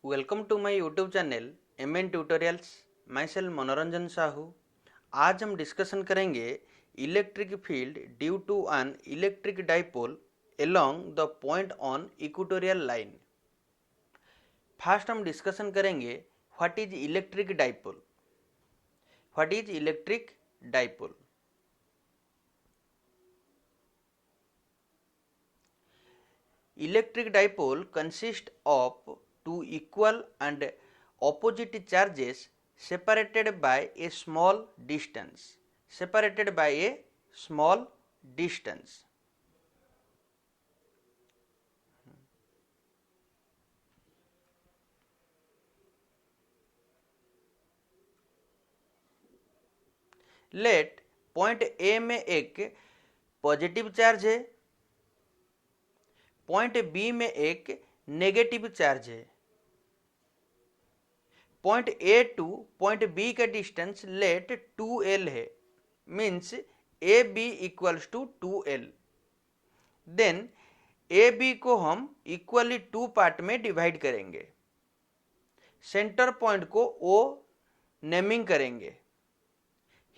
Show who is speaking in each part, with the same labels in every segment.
Speaker 1: Welcome to my YouTube channel MN tutorials. Myself Manoranjan Sahu. आज हम discussion करेंगे electric field due to an electric dipole along the point on equatorial line. First हम discussion करेंगे what is electric dipole. What is electric dipole? Electric dipole consists of two equal and opposite charges separated by a small distance. Separated by a small distance. Let point A में एक positive charge है, point B में एक negative charge है। Point A to point B का distance let 2L है, means A B equals to 2L। Then A B को हम इक्वली टू पार्ट में डिवाइड करेंगे। सेंटर पॉइंट को O नेमिंग करेंगे।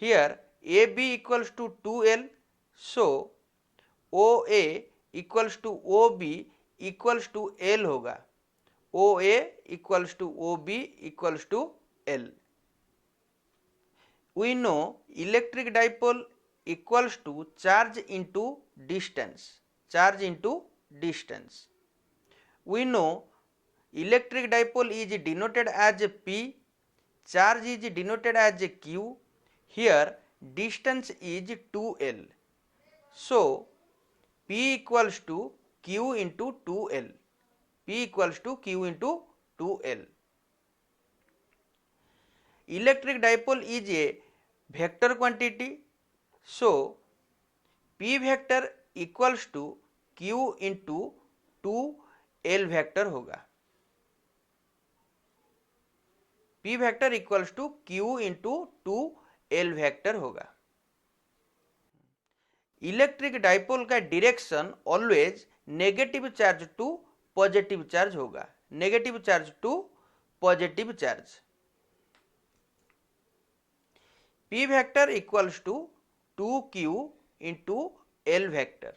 Speaker 1: Here A B equals to 2L, so O A equals to O B equals to L होगा। O A equals to O B equals to L. We know electric dipole equals to charge into distance. Charge into distance. We know electric dipole is denoted as P, charge is denoted as Q। Here distance is 2L, so P equals to Q into 2L. P equals to Q into 2L. Electric dipole is a vector quantity, so P vector equals to Q into 2L vector होगा। P vector equals to Q into 2L vector होगा। Electric dipole का direction always negative charge to positive charge होगा। Negative charge to positive charge. P vector equals to 2Q into L vector.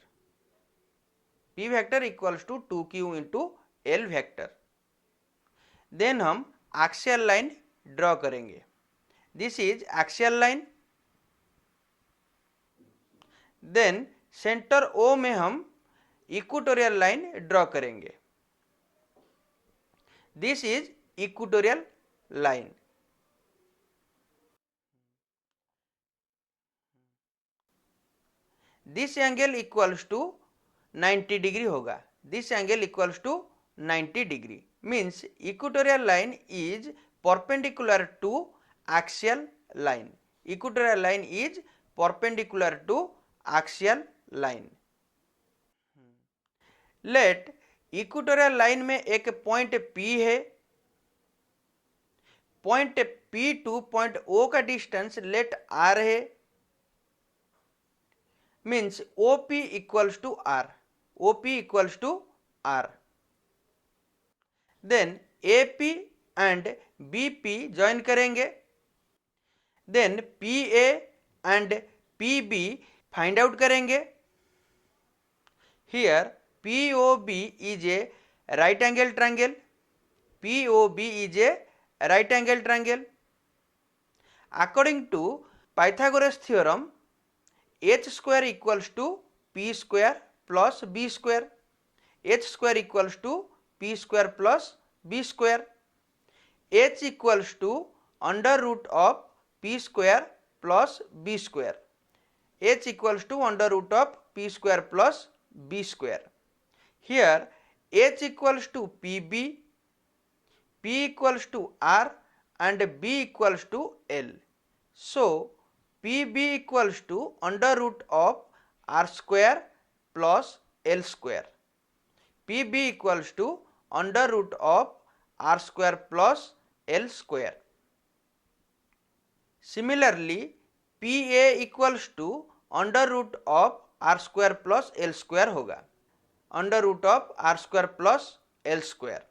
Speaker 1: P vector equals to 2Q into L vector. Then हम axial line draw करेंगे। This is axial line. Then centre O में हम equatorial line draw करेंगे। This is equatorial line. This angle equals to 90 degree होगा। This angle equals to 90 degree, means equatorial line is perpendicular to axial line. Equatorial line is perpendicular to axial line. Let equatorial line में एक point P है। Point P to point O का distance let R है, means OP equals to R। OP equals to R। Then AP and BP join करेंगे। Then PA and PB find out करेंगे। Here POB is a right angle triangle. POB is a right angle triangle. According to Pythagoras theorem, h square equals to p square plus b square. h square equals to p square plus b square. h equals to under root of p square plus b square. h equals to under root of p square plus b square. Here h equals to pb, p equals to r and b equals to l. So pb equals to under root of r square plus l square. pb equals to under root of r square plus l square. Similarly, PA equals to under root of R square plus L square होगा। Under root of R square plus L square.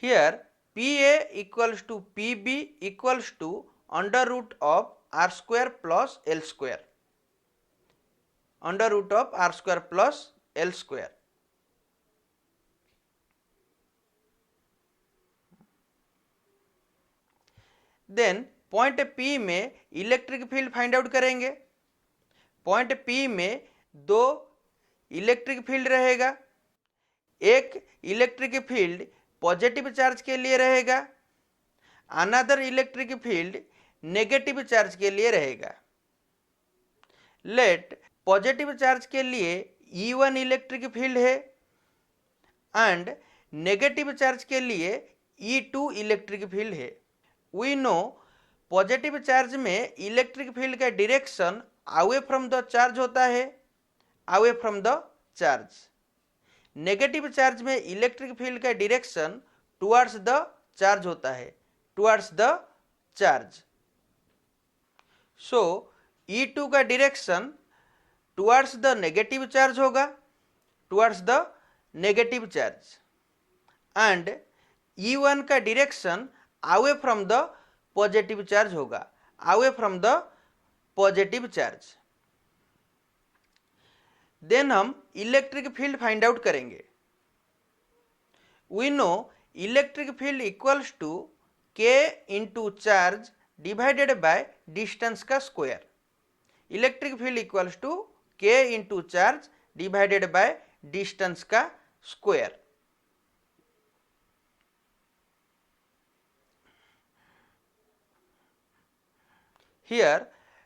Speaker 1: Here PA equals to PB equals to under root of r square plus l square. Under root of r square plus l square. Then point P में electric field find out करेंगे। Point P में दो electric field रहेगा। एक electric field positive charge के लिए रहेगा, another electric field negative charge के लिए रहेगा। लेट पॉजिटिव चार्ज के लिए E1 इलेक्ट्रिक फील्ड है एंड नेगेटिव चार्ज के लिए E2 इलेक्ट्रिक फील्ड है। वी नो पॉजिटिव चार्ज में इलेक्ट्रिक फील्ड का direction away from the charge होता है, away from the charge. Negative charge में इलेक्ट्रिक फील्ड का डायरेक्शन टुवर्ड्स द चार्ज होता है, towards the charge. So E2 का direction towards the negative charge होगा, towards the negative charge, and E1 का direction away from the positive charge होगा, away from the positive charge. Then हम electric field find out करेंगे। We know electric field equals to K into charge divided by distance का square. Electric field equals to K into charge divided by distance का square. Here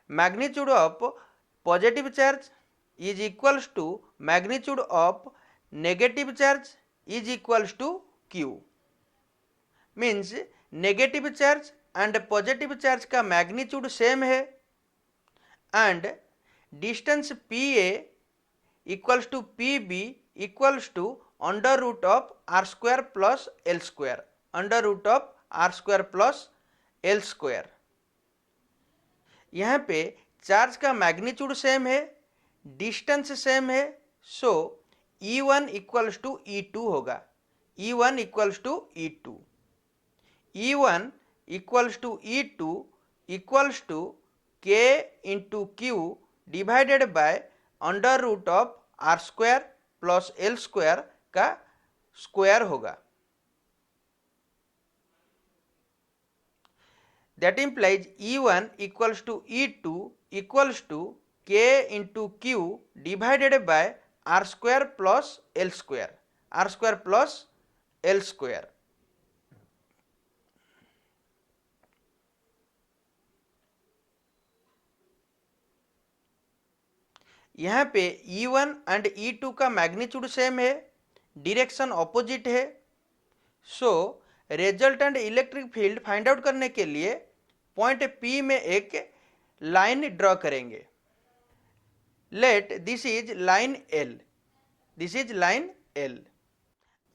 Speaker 1: magnitude of positive charge is equals to magnitude of negative charge is equals to Q. Means negative charge and positive charge का magnitude same है and distance PA equals to PB equals to under root of r square plus l square, under root of r square plus l square। यहाँ पे charge का magnitude same है, distance same है, so E1 equals to E2 होगा। E1 equals to E2, E1 equals to E2 equals to K into Q divided by under root of r square plus l square का square होगा। That implies E1 equals to E2 equals to K into Q divided by r square plus l square, r square plus l square। यहाँ पे E1 and E2 का magnitude same है, direction opposite है। So resultant electric field find out करने के लिए point P में एक लाइन ड्रॉ करेंगे। Let this is line L, this is line L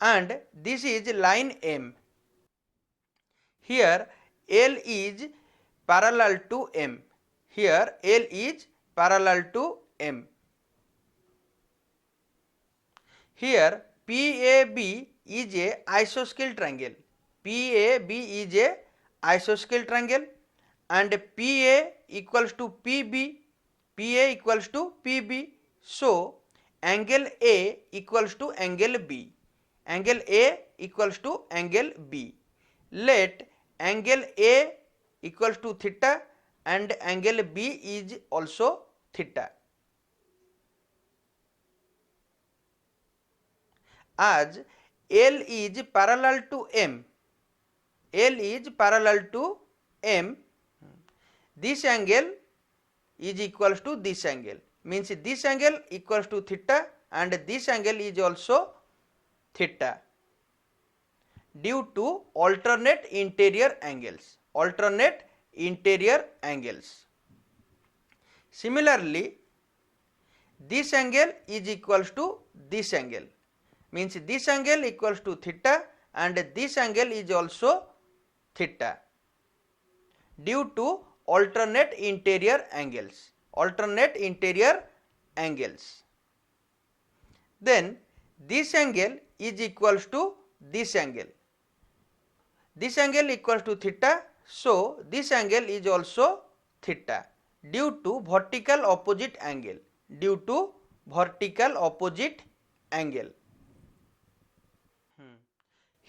Speaker 1: and this is line M। Here L is parallel to M, here L is parallel to M। Here PAB is a isosceles triangle, PAB is a isosceles triangle and PA equals to PB, PA equals to PB, so angle A equals to angle B, angle A equals to angle B। Let angle A equals to theta and angle B is also theta। As L is parallel to M, L is parallel to M, this angle is equals to this angle, means this angle equals to theta and this angle is also theta due to alternate interior angles, alternate interior angles। Similarly this angle is equals to this angle, means this angle equals to theta and this angle is also theta due to alternate interior angles, alternate interior angles। Then this angle is equals to this angle, this angle equals to theta, so this angle is also theta due to vertical opposite angle, due to vertical opposite angle.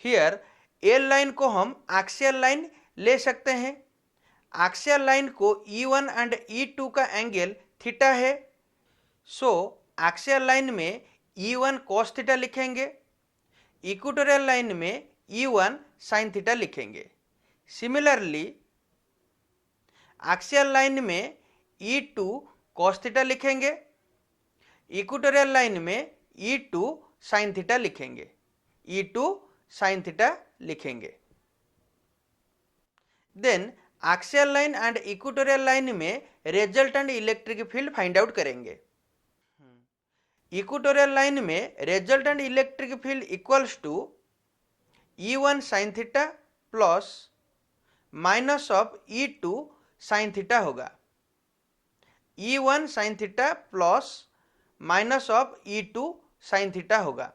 Speaker 1: Here L line को हम axial line ले सकते हैं। Axial line को E1 and E2 का angle theta है, सो axial line में E1 cos theta लिखेंगे, इक्वेटोरियल लाइन में E1 sin थीटा लिखेंगे। सिमिलरली एक्सियल लाइन में E2 cos थीटा लिखेंगे, इक्वेटोरियल लाइन में E2 sin थीटा लिखेंगे, E2 sin थीटा लिखेंगे। Then axial line and equatorial line में resultant electric field find out करेंगे। इक्वेटोरियल लाइन में resultant electric field equals to E1 sin theta plus minus of E2 sin theta होगा। E1 sin theta plus minus of E2 sin theta होगा।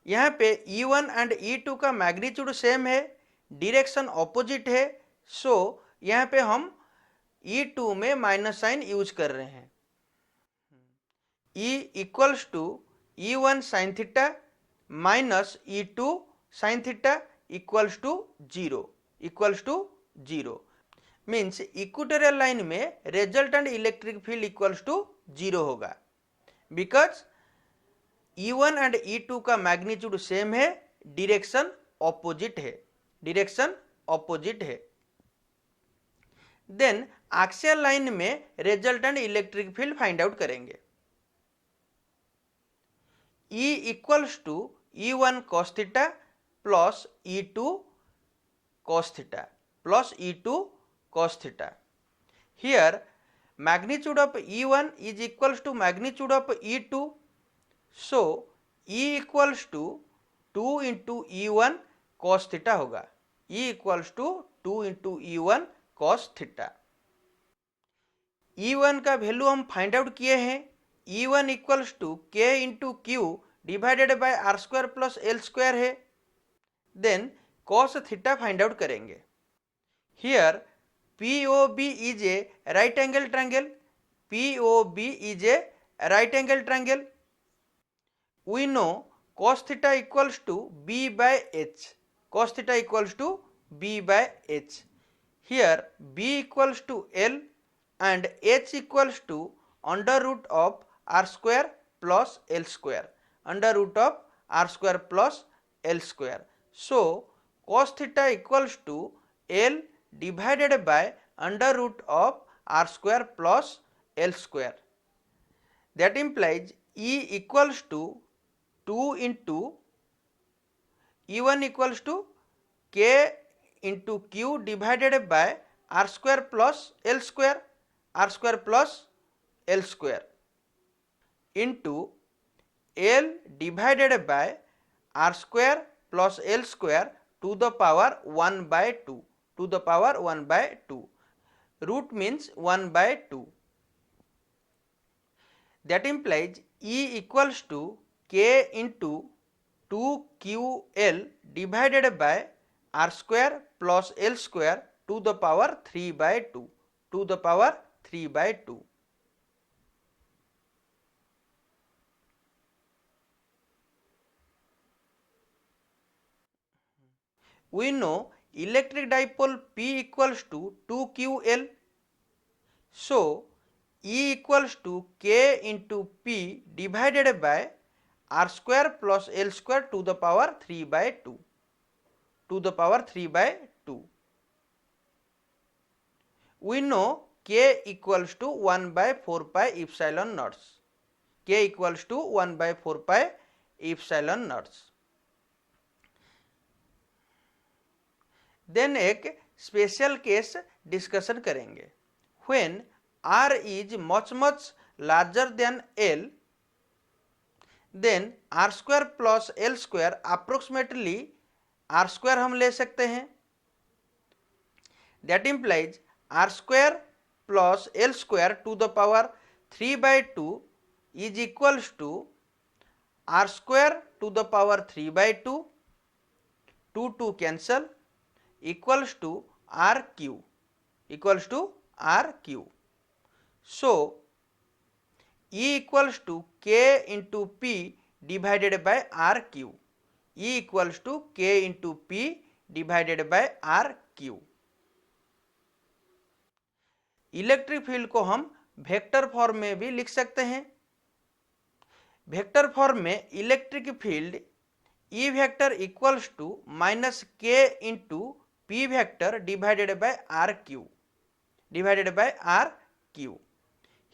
Speaker 1: यहाँ पे E1 and E2 का magnitude same है, direction opposite है, सो यहाँ पे हम E2 में माइनस साइन यूज कर रहे हैं। E equals to E1 sin theta minus E2 sin theta equals to zero, means equatorial line में resultant electric field equals to 0 होगा, बिकॉज E1 एंड E2 का मैग्नीट्यूड सेम है, direction opposite है, then axial line में resultant electric field find out करेंगे। E equals to E1 cos theta plus E2 cos theta plus E2 cos theta. Here magnitude of E1 is equals to magnitude of E2, so E equals to 2 into E1 cos theta होगा, E equals to 2 into E1 cos theta. E1 का value हम find out किए हैं, E1 equals to K into Q divided by R square plus L square है। Then cos theta find out करेंगे। Here POB is a right angle triangle, POB is a right angle triangle. We know cos theta equals to B by H, cos theta equals to B by H। Here B equals to L and H equals to under root of R square plus L square, under root of R square plus L square. So cos theta equals to L divided by under root of R square plus L square. That implies E equals to 2 into E1 equals to K into Q divided by R square plus L square, R square plus L square into L divided by R square plus L square to the power 1 by 2, to the power 1 by 2. Root means 1 by 2. That implies E equals to K into 2QL divided by R square plus L square to the power 3 by 2, to the power 3 by 2. We know electric dipole P equals to 2QL. So E equals to K into P divided by R square plus L square to the power 3 by 2, to the power 3 by 2. We know K equals to 1 by 4 pi epsilon naughts. K equals to 1 by 4 pi epsilon naughts. Then एक special case discussion करेंगे। When R is much larger than L, then R square plus L square approximately R square हम ले सकते हैं। That implies R square plus L square to the power 3 by 2 is equals to R square to the power 3 by 2 2 cancel, equals to RQ, equals to RQ. So E equals to K into P divided by RQ. E equals to K into P divided by R Q. Electric field को हम vector form में भी लिख सकते हैं। Vector form में electric field E vector equals to minus K into P vector divided by R Q, divided by R Q.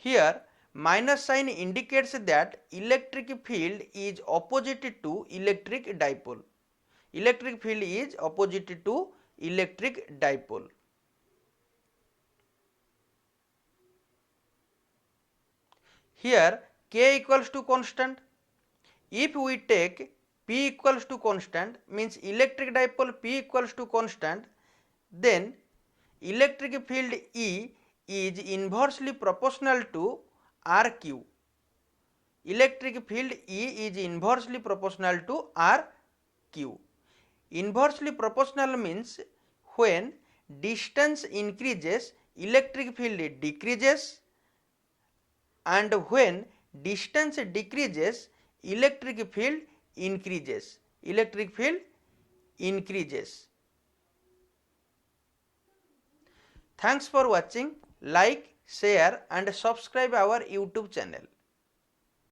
Speaker 1: Here minus sign indicates that electric field is opposite to electric dipole. Electric field is opposite to electric dipole. Here K equals to constant. If we take P equals to constant, means electric dipole P equals to constant, then electric field E is inversely proportional to RQ. Electric field E is inversely proportional to RQ. Inversely proportional means when distance increases, electric field decreases, and when distance decreases, electric field increases. Electric field increases. Thanks for watching. Like, share and subscribe our YouTube channel.